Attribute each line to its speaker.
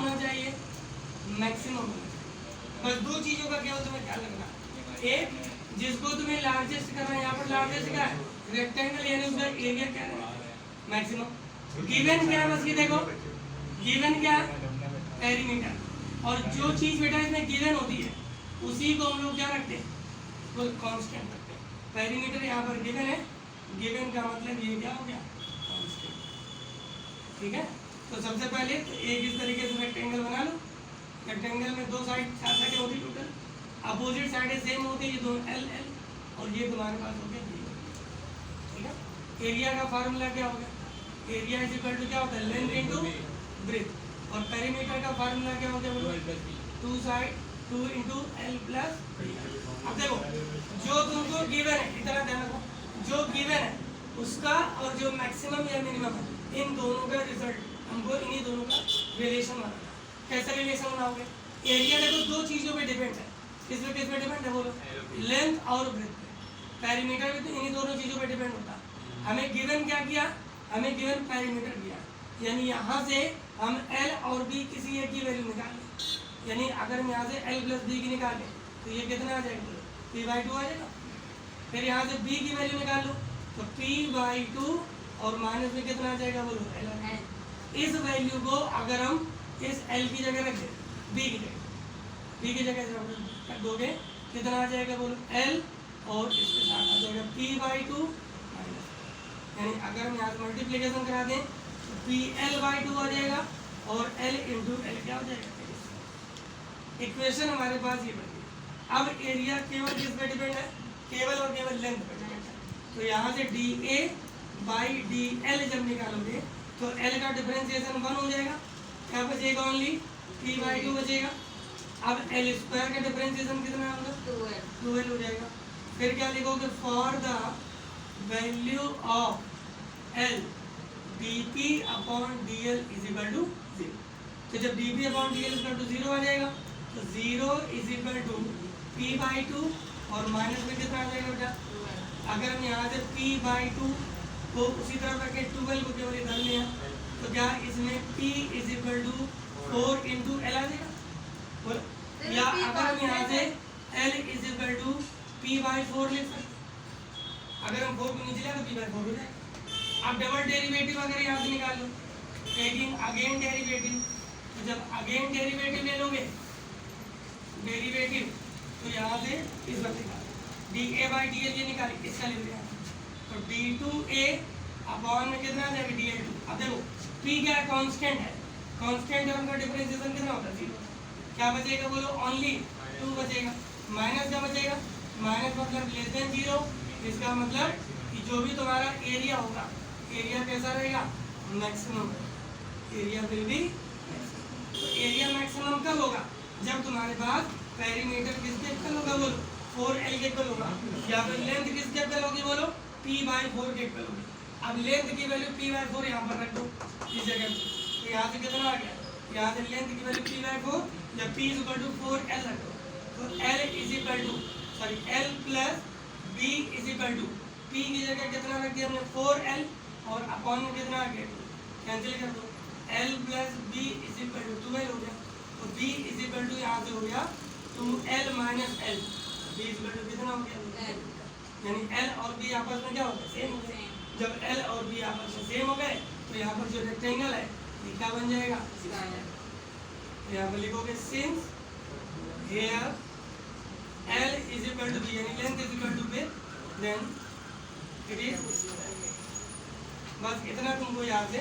Speaker 1: होना चाहिए, मैक्सिमम होना चाहिए। बस दो चीज़ों का क्या तुम्हें ख्याल रखना, एक जिसको तुम्हें लार्जेस्ट करना है, यहाँ पर लार्जेस्ट क्या है, रेक्टेंगल, यानी उसका एरिया क्या है, मैक्सिमम। गिवन क्या है, बस ये देखो गिवन क्या है, पेरीमीटर। और जो चीज़ बेटा इसमें गिवन होती है उसी को हम लोग क्या रखते हैं, वो कांस्टेंट रखते हैं। पेरीमीटर यहाँ पर गिवन है, गिवन का मतलब ये क्या हो गया, कांस्टेंट। ठीक है, तो सबसे पहले तो एक इस तरीके से रेक्टेंगल बना लो। रेक्टेंगल में दो साइड, 4 साइडें होती टोटल, अपोजिट साइडें सेम होती है, ये दोनों एल एल, और ये तुम्हारे पास हो गया बी। ठीक है, एरिया का फार्मूला क्या होगा, एरिया इज इक्वल टू क्या होता है, लेंथ इनटू ब्रेथ। और पेरीमीटर का फार्मूला क्या होता है, two side 2 into L plus. अब देखो जो तुमको गिवन है, इतना ध्यान रखो, जो गिवन है उसका और जो मैक्सिमम या मिनिमम है, इन दोनों का रिजल्ट हमको इन्हीं दोनों का रिलेशन बनाना है। कैसे रिलेशन बनाओगे, एरिया देखो दो चीज़ों पे डिपेंड है, किस पे डिपेंड है बोलो, लेंथ और ब्रेथ पे। पेरीमीटर भी तो इन्हीं दोनों चीज़ों पे डिपेंड होता है। हमें गिवन क्या किया, हमें गिवन पेरीमीटर दिया, यानी यहाँ से हम एल और बी किसी एक की वैल्यू निकाल लें। यानी अगर हम यहाँ से एल प्लस बी की निकालें तो ये कितना आ जाएगा बोलो, पी बाई टू आ जाएगा। फिर यहाँ से बी की वैल्यू निकाल लो तो पी बाई टू, और माइनस में कितना आ जाएगा बोलो, एल। इस वैल्यू को अगर हम इस एल की जगह रख दें, बी की जगह, बी की जगह रख दोगे कितना आ जाएगा बोलो, एल, और इसके साथ आ जाएगा पी बाई टू माइनस। यानी अगर हम यहाँ से मल्टीप्लीकेशन करा दें तो पी एल बाई टू आ जाएगा, और एल इंटू एल क्या हो जाएगा। इक्वेशन हमारे पास ये बन गई। अब एरिया केवल किस पे डिपेंड है, केवल और केवल लेंथ पे डिपेंड है। तो यहाँ से D A by D L जब निकालोगे तो एल का डिफरेंशिएशन 1 हो जाएगा, क्या बचेगा, ओनली पी बाई टू बचेगा। अब एल स्क्वायर का डिफरेंशिएशन कितना होगा, 2l हो जाएगा। फिर क्या लिखोगे, for the value of L D P upon D L is equal to 0। तो जब D P upon D L equal to 0 आ जाएगा तो 0 is equal to P by two, और माइनस में कितना आ जाएगा बेटा। अगर हम यहाँ से p बाई टू को उसी तरह रखें, 12 को केवल इधर लिया तो क्या इसमें p is equal to 4 into L आ जाएगा, या अगर हम यहाँ से l is equal to p by 4 लिख सकते। अगर हम 4 को नीचे लिया तो p बाई 4 हो जाएगा। अब डबल डेरिवेटिव अगर यहाँ से निकाल लो, टेकिंग अगेन डेरिवेटिव, तो जब अगेन डेरिवेटिव ले लोगे डेरिवेटिव, तो यहाँ से इस बार निकाल D A by D L ये निकाली, इसका लिख दिया तो डी टू ए अपॉन में कितना आ जाएगा, डी एल टू। अब देखो पी क्या है, कांस्टेंट है, कांस्टेंट जब उनका डिफरेंशिएशन कितना होता है, 0। क्या बचेगा बोलो, ओनली 2 बचेगा। माइनस क्या बचेगा, माइनस मतलब लेस देन 0, इसका मतलब कि जो भी तुम्हारा एरिया होगा, एरिया कैसा रहेगा, maximum. Area will be maximum. तो एरिया मैक्सिमम कब होगा, जब तुम्हारे पास पेरीमीटर किसके इक्वल होगा बोलो, 4l के इक्वल होगा, या फिर लेंथ किसके इक्वल होगी बोलो, p बाई 4 के इक्वल होगी। अब लेंथ की वैल्यू p बाई 4 यहाँ पर रख दो इस जगह पे, तो यहाँ से कितना आ गया, यहाँ से लेंथ की वैल्यू p बाई 4, जब p is equal to 4l रख दो तो l is equal to l plus b is equal to p की जगह कितना रख दिया हमने 4l, और अपॉन में कितना आ गया, कैंसिल कर दो, l plus b is equal to 12 हो गया। तो b इज इक्वल टू यहाँ से हो गया 2l minus l, b is equal to कितना हो गया, यानी l और b आपस में क्या हो गया, सेम हो गए। जब l और b आपस में सेम हो गए तो यहाँ पर जो रेक्टेंगल है ये क्या बन जाएगा, तो यहाँ पर लिखोगे since here l is equal to b, यानी length is equal to width, then it is, बस इतना तुमको यहाँ से